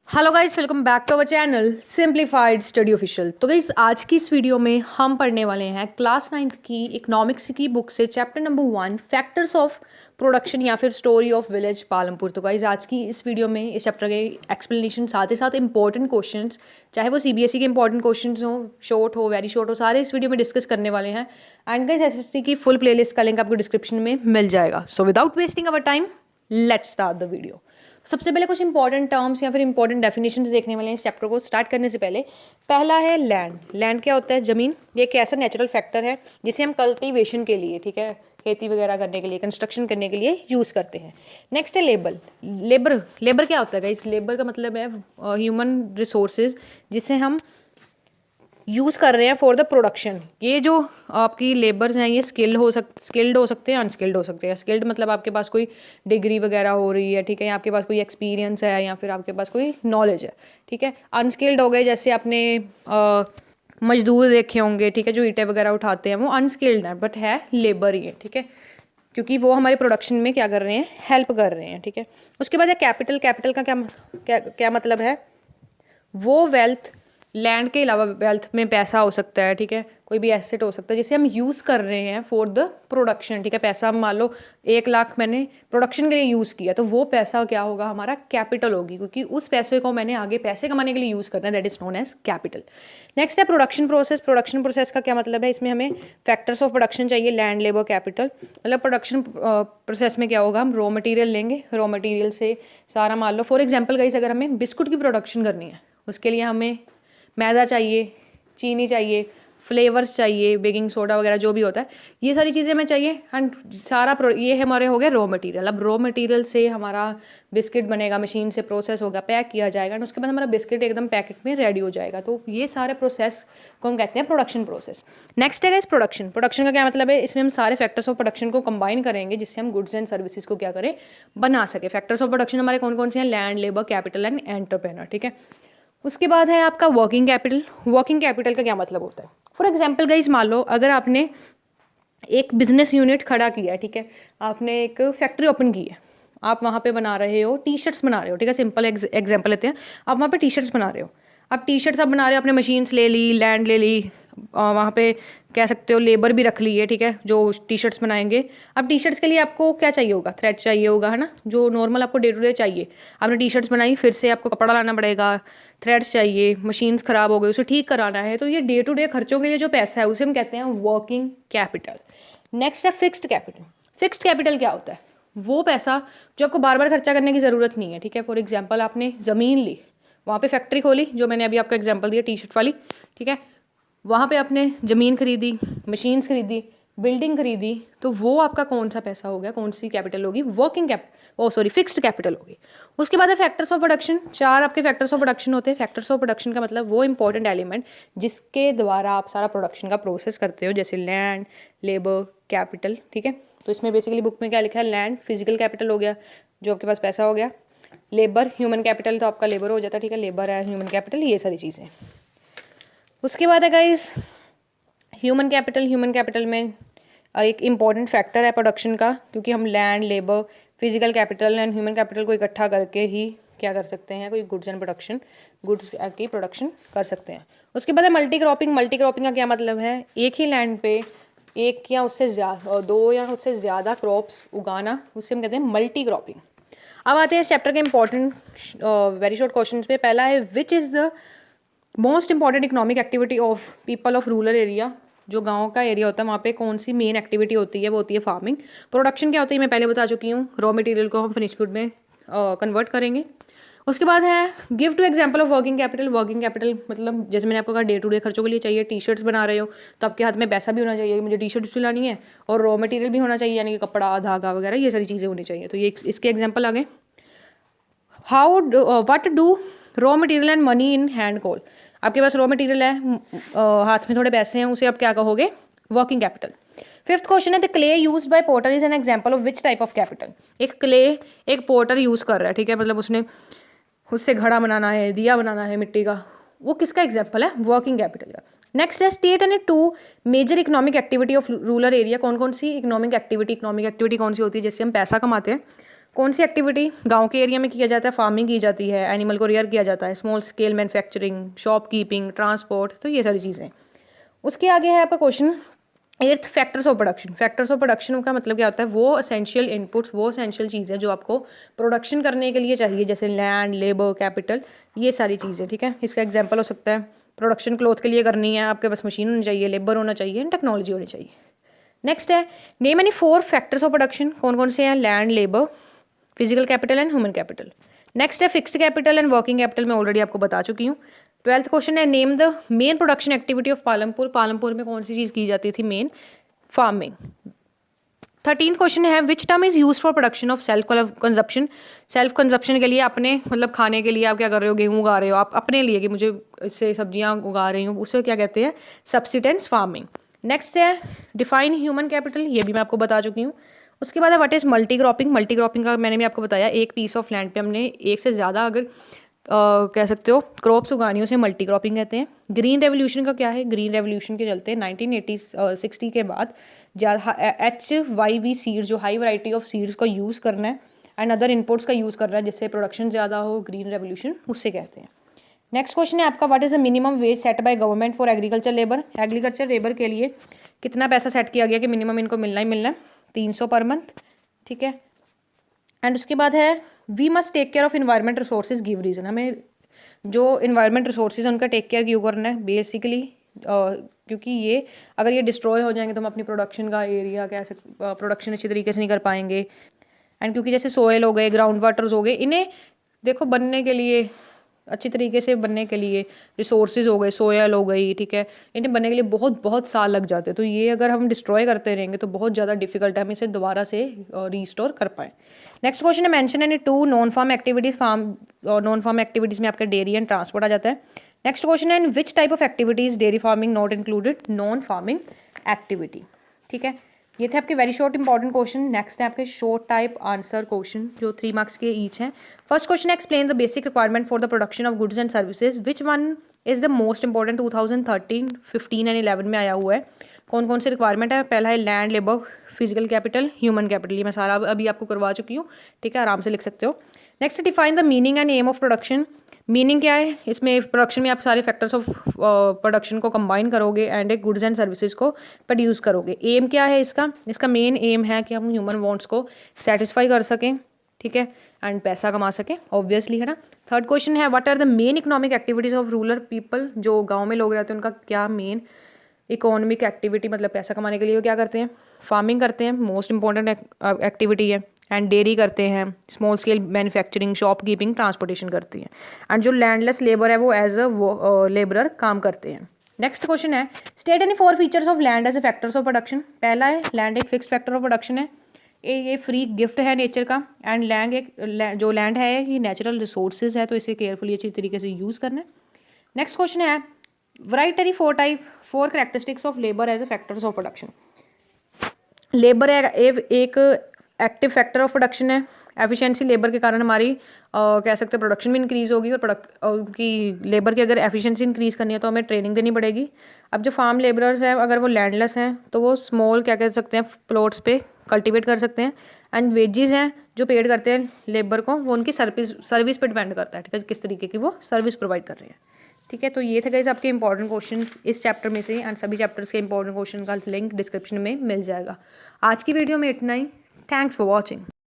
Hello guys, welcome back to our channel simplified study official. तो guys आज की इस वीडियो में हम पढ़ने वाले हैं क्लास 9th की इकोनॉमिक्स की बुक से chapter number 1 factors of production या फिर स्टोरी ऑफ विलेज पालमपुर। तो गाइस आज की इस वीडियो में इस चैप्टर के एक्सप्लेनेशन साथ ही साथ इंपॉर्टेंट क्वेश्चंस, चाहे वो सीबीएसई के इंपॉर्टेंट क्वेश्चंस हो, शॉर्ट हो, वेरी शॉर्ट हो, सारे इस वीडियो में डिस्कस करने वाले हैं। एंड गाइस एसएससी की फुल प्लेलिस्ट का लिंक आपको डिस्क्रिप्शन में मिल जाएगा। So without wasting our time let's start the video. सबसे पहले कुछ इंपॉर्टेंट टर्म्स या फिर इंपॉर्टेंट डेफिनेशंस देखने वाले हैं इस चैप्टर को स्टार्ट करने से पहले। पहला है लैंड। लैंड क्या होता है? ज़मीन। ये एक ऐसा नेचुरल फैक्टर है जिसे हम कल्टीवेशन के लिए, ठीक है, खेती वगैरह करने के लिए, कंस्ट्रक्शन करने के लिए यूज़ करते हैं। नेक्स्ट है लेबर। लेबर क्या होता है? इस लेबर का मतलब है ह्यूमन रिसोर्सेज जिसे हम यूज़ कर रहे हैं फॉर द प्रोडक्शन। ये जो आपकी लेबर्स हैं ये स्किल्ड हो सकते हैं, अनस्किल्ड हो सकते हैं। स्किल्ड मतलब आपके पास कोई डिग्री वगैरह हो रही है, ठीक है, या आपके पास कोई एक्सपीरियंस है या फिर आपके पास कोई नॉलेज है, ठीक है। अनस्किल्ड हो गए जैसे आपने मजदूर देखे होंगे, ठीक है, जो ईंटें वगैरह उठाते हैं, वो अनस्किल्ड है बट है लेबर ही है, ठीक है, क्योंकि वो हमारे प्रोडक्शन में क्या कर रहे हैं, हेल्प कर रहे हैं, ठीक है। उसके बाद है कैपिटल। कैपिटल का क्या मतलब है? वो वेल्थ, लैंड के अलावा वेल्थ में पैसा हो सकता है, ठीक है, कोई भी एसेट हो सकता है जिसे हम यूज़ कर रहे हैं फॉर द प्रोडक्शन, ठीक है। पैसा मान लो 1 लाख मैंने प्रोडक्शन के लिए यूज़ किया, तो वो पैसा क्या होगा? हमारा कैपिटल होगी, क्योंकि उस पैसे को मैंने आगे पैसे कमाने के लिए यूज़ करना है, that is known as capital. Next है प्रोडक्शन प्रोसेस। प्रोडक्शन प्रोसेस का क्या मतलब है? इसमें हमें फैक्टर्स ऑफ प्रोडक्शन चाहिए, लैंड, लेबर, कैपिटल। मतलब प्रोडक्शन प्रोसेस में क्या होगा? हम रॉ मटेरियल लेंगे, रॉ मटेरियल से सारा मान लो फॉर एग्जाम्पल गाइस अगर हमें बिस्कुट की प्रोडक्शन करनी है, उसके लिए हमें मैदा चाहिए, चीनी चाहिए, फ्लेवर्स चाहिए, बेकिंग सोडा वगैरह जो भी होता है, ये सारी चीज़ें हमें चाहिए। एंड सारा ये हमारे हो गए रॉ मटेरियल। अब रॉ मटेरियल से हमारा बिस्किट बनेगा, मशीन से प्रोसेस होगा, पैक किया जाएगा एंड उसके बाद हमारा बिस्किट एकदम पैकेट में रेडी हो जाएगा। तो ये सारे प्रोसेस को हम कहते हैं प्रोडक्शन प्रोसेस। नेक्स्ट है इस प्रोडक्शन। प्रोडक्शन का क्या मतलब है? इसमें हम सारे फैक्टर्स ऑफ प्रोडक्शन को कंबाइन करेंगे जिससे हम गुड्स एंड सर्विसेज को क्या करें, बना सके। फैक्टर्स ऑफ प्रोडक्शन हमारे कौन कौन से हैं? Land, labour, capital and entrepreneur, ठीक है। उसके बाद है आपका वर्किंग कैपिटल। वर्किंग कैपिटल का क्या मतलब होता है? फॉर एग्जाम्पल गाइस मान लो अगर आपने एक बिजनेस यूनिट खड़ा किया है, ठीक है, आपने एक फैक्ट्री ओपन की है, आप वहाँ पे बना रहे हो, टी शर्ट्स बना रहे हो, ठीक है, सिंपल एग्जाम्पल लेते हैं, आप वहाँ पे टी शर्ट्स बना रहे हो। अब टी शर्ट्स आप बना रहे हो, आपने मशीन्स ले ली, लैंड ले ली, वहाँ पे कह सकते हो लेबर भी रख ली है, ठीक है, जो टी शर्ट्स बनाएंगे। अब टी शर्ट्स के लिए आपको क्या चाहिए होगा? थ्रेड चाहिए होगा, है ना, जो नॉर्मल आपको डे टू डे चाहिए। आपने टी शर्ट्स बनाई, फिर से आपको कपड़ा लाना पड़ेगा, थ्रेड्स चाहिए, मशीन्स ख़राब हो गई, उसे ठीक कराना है। तो ये डे टू डे खर्चों के लिए जो पैसा है उसे हम कहते हैं वर्किंग कैपिटल। नेक्स्ट है फिक्स्ड कैपिटल। फिक्स्ड कैपिटल क्या होता है? वो पैसा जो आपको बार बार खर्चा करने की ज़रूरत नहीं है, ठीक है। फॉर एग्जाम्पल आपने ज़मीन ली, वहाँ पे फैक्ट्री खोली, जो मैंने अभी आपको एग्जाम्पल दिया टी शर्ट वाली, ठीक है, वहाँ पे आपने ज़मीन खरीदी, मशीन्स खरीदी, बिल्डिंग खरीदी, तो वो आपका कौन सा पैसा हो गया, कौन सी कैपिटल होगी? फिक्स्ड कैपिटल होगी। उसके बाद है फैक्टर्स ऑफ प्रोडक्शन। 4 आपके फैक्टर्स ऑफ प्रोडक्शन होते हैं। फैक्टर्स ऑफ प्रोडक्शन का मतलब वो इंपॉर्टेंट एलिमेंट जिसके द्वारा आप सारा प्रोडक्शन का प्रोसेस करते हो, जैसे लैंड, लेबर, कैपिटल, ठीक है। तो इसमें बेसिकली बुक में क्या लिखा है? लैंड फिजिकल कैपिटल हो गया, जो आपके पास पैसा हो गया, लेबर ह्यूमन कैपिटल, तो आपका लेबर हो जाता है, ठीक है, लेबर है, ह्यूमन कैपिटल, ये सारी चीज़ें। उसके बाद है guys human capital. Human capital में एक इम्पॉर्टेंट फैक्टर है प्रोडक्शन का, क्योंकि हम land, labour, physical capital and human capital को इकट्ठा करके ही क्या कर सकते हैं, कोई गुड्स की प्रोडक्शन कर सकते हैं। उसके बाद है मल्टी क्रॉपिंग। मल्टी क्रॉपिंग का क्या मतलब है? एक ही लैंड पे एक या उससे ज़्यादा, 2 या उससे ज़्यादा क्रॉप्स उगाना, उससे हम कहते हैं मल्टी क्रॉपिंग। अब आते हैं इस चैप्टर के इंपॉर्टेंट वेरी शॉर्ट क्वेश्चन पे। पहला है which is the most important economic activity of people of rural area. जो गांव का एरिया होता है वहाँ पे कौन सी मेन एक्टिविटी होती है? वो होती है फार्मिंग। प्रोडक्शन क्या होती है मैं पहले बता चुकी हूँ, रॉ मटेरियल को हम फिनिश गुड में कन्वर्ट करेंगे। उसके बाद है give two example of working capital. Working capital मतलब जैसे मैंने आपको कहा डे टू डे खर्चों के लिए चाहिए। टी शर्ट्स बना रहे हो तो आपके हाथ में पैसा भी होना चाहिए, मुझे टी शर्ट्स भी लानी है, और रॉ मटेरियल भी होना चाहिए, यानी कि कपड़ा, धागा वगैरह, ये सारी चीज़ें होनी चाहिए। तो ये इसके एग्जाम्पल आ गए। What do raw material and money in hand call. आपके पास रॉ मटेरियल है, हाथ में थोड़े पैसे हैं, उसे आप क्या कहोगे? Working capital. फिफ्थ क्वेश्चन है the clay used by porter is an example of which type of capital. एक क्ले एक पोर्टर यूज़ कर रहा है, ठीक है, मतलब उससे घड़ा बनाना है, दिया बनाना है मिट्टी का, वो किसका एग्जाम्पल है? वर्किंग कैपिटल का। नेक्स्ट है state and 2 major economic activity of rural area. कौन कौन सी इकोनॉमिक एक्टिविटी कौन सी होती है जिससे हम पैसा कमाते हैं? कौन सी एक्टिविटी गांव के एरिया में किया जाता है? फार्मिंग की जाती है, एनिमल को रेयर किया जाता है, small scale manufacturing, shopkeeping, transport, तो ये सारी चीज़ें। उसके आगे है आपका question 8th factors of production. Factors of production का मतलब क्या होता है? वो एसेंशियल इनपुट्स, वो एसेंशियल चीज़ें जो आपको प्रोडक्शन करने के लिए चाहिए, जैसे लैंड, लेबर, कैपिटल, ये सारी चीज़ें, ठीक है। इसका एग्जांपल हो सकता है प्रोडक्शन क्लॉथ के लिए करनी है, आपके पास मशीन होनी चाहिए, लेबर होना चाहिए, टेक्नोलॉजी होनी चाहिए। नेक्स्ट है name any 4 factors of production. कौन कौन से हैं? Land, labour, physical capital and human capital. Next है fixed capital and working capital, मैं ऑलरेडी आपको बता चुकी हूँ। 12th क्वेश्चन है name the main production activity of Palampur. Palampur में कौन सी चीज़ की जाती थी? Main farming. 13th क्वेश्चन है which term is use for production of self consumption. Self consumption के लिए, अपने मतलब खाने के लिए आप क्या कर रहे हो? गेहूँ उगा रहे हो आप अपने लिए, कि मुझे इससे सब्जियाँ उगा रही हूँ, उसे क्या कहते हैं? Subsidence farming. नेक्स्ट है डिफाइन ह्यूमन कैपिटल, ये भी मैं आपको बता चुकी हूँ। उसके बाद है what is multi cropping. Multi cropping का मैंने भी आपको बताया, एक पीस ऑफ लैंड पे हमने एक से ज़्यादा अगर कह सकते हो क्रॉप्स उगानी, उसे मल्टी क्रॉपिंग कहते हैं। ग्रीन रेवोल्यूशन का क्या है? ग्रीन रेवोल्यूशन के चलते 1960 के बाद HYV सीड्स, जो हाई वैरायटी ऑफ सीड्स को यूज़ करना है एंड अदर इनपुट्स का यूज़ करना है जिससे प्रोडक्शन ज़्यादा हो, ग्रीन रेवोल्यूशन उससे कहते हैं। नेक्स्ट क्वेश्चन है आपका what is the minimum wage set by government for agriculture labour. Agriculture labour के लिए कितना पैसा सेट किया गया कि मिनिमम इनको मिलना ही मिलना है? 300 पर मंथ, ठीक है। एंड उसके बाद है we must take care of environment resources give reason. हमें जो इन्वायरमेंट रिसोर्सेज है उनका टेक केयर क्यों करना है? बेसिकली क्योंकि ये अगर ये डिस्ट्रॉय हो जाएंगे तो हम अपनी प्रोडक्शन का एरिया कह सकते, प्रोडक्शन अच्छी तरीके से नहीं कर पाएंगे। एंड क्योंकि जैसे सोयल हो गए, ग्राउंड वाटर्स हो गए, इन्हें देखो बनने के लिए, अच्छी तरीके से बनने के लिए, रिसोर्सेज हो गए, सोयल हो गई, ठीक है, इन्हें बनने के लिए बहुत बहुत साल लग जाते हैं। तो ये अगर हम डिस्ट्रॉय करते रहेंगे तो बहुत ज़्यादा डिफिकल्ट है हम इसे दोबारा से रीस्टोर कर पाएँ। नेक्स्ट क्वेश्चन है mention any 2 non farm activities. Farm और नॉन फार्म एक्टिविटीज़ में आपका डेयरी एंड ट्रांसपोर्ट आ जाता है। नेक्स्ट क्वेश्चन है in which type of activities dairy farming not included? Non farming activity, ठीक है। ये थे आपके very short important question. Next है आपके शॉर्ट टाइप आंसर क्वेश्चन जो 3 मार्क्स के ईच हैं। First question explain the basic requirement for the production of goods and services, which one is the most important? 2013, 15 and 11 में आया हुआ है। कौन कौन से रिक्वायरमेंट है? पहला है land, labour, physical capital, human capital. ये मैं सारा अभी आपको करवा चुकी हूँ, ठीक है, आराम से लिख सकते हो। Next define the meaning and aim of production. Meaning क्या है? इसमें प्रोडक्शन में आप सारे फैक्टर्स ऑफ प्रोडक्शन को कंबाइन करोगे एंड एक गुड्स एंड सर्विसेज को प्रोड्यूस करोगे। एम क्या है इसका? इसका मेन एम है कि हम ह्यूमन वांट्स को सेटिस्फाई कर सकें, ठीक है, एंड पैसा कमा सकें, ऑब्वियसली, है ना। थर्ड क्वेश्चन है what are the main economic activities of rural people. जो गाँव में लोग रहते हैं उनका क्या मेन इकोनॉमिक एक्टिविटी, मतलब पैसा कमाने के लिए वो क्या करते हैं? फार्मिंग करते हैं, मोस्ट इंपॉर्टेंट एक्टिविटी है। एंड डेयरी करते हैं, small scale manufacturing, shop keeping, transportation करती हैं। एंड जो लैंडलेस लेबर है वो एज अ लेबरर काम करते हैं। नेक्स्ट क्वेश्चन है state any 4 features of land as a factors of production. पहला है लैंड एक फिक्स फैक्टर ऑफ प्रोडक्शन है, ये फ्री गिफ्ट है नेचर का। एंड लैंड जो लैंड है ये नेचुरल रिसोर्सेज है, तो इसे केयरफुली अच्छी तरीके से यूज़ करना है। नेक्स्ट क्वेश्चन है write any 4 characteristics of labour as a factors of production. Labour एक एक्टिव फैक्टर ऑफ प्रोडक्शन है। एफिशिएंसी लेबर के कारण हमारी कह सकते हैं प्रोडक्शन भी इंक्रीज़ होगी, और उनकी लेबर की अगर एफिशिएंसी इंक्रीज़ करनी है तो हमें ट्रेनिंग देनी पड़ेगी। अब जो फार्म लेबरर्स हैं अगर वो लैंडलेस हैं तो वो स्मॉल क्या कह सकते हैं प्लॉट्स पे कल्टीवेट कर सकते हैं। एंड वेजेस हैं जो पेड करते हैं लेबर को, वो उनकी सर्विस पे डिपेंड करता है, ठीक है, किस तरीके की वो सर्विस प्रोवाइड कर रहे हैं, ठीक है। तो ये थे गाइस आपके इंपॉर्टेंट क्वेश्चंस इस चैप्टर में से, एंड सभी चैप्टर्स के इंपॉर्टेंट क्वेश्चन का लिंक डिस्क्रिप्शन में मिल जाएगा। आज की वीडियो में इतना ही। Thanks for watching.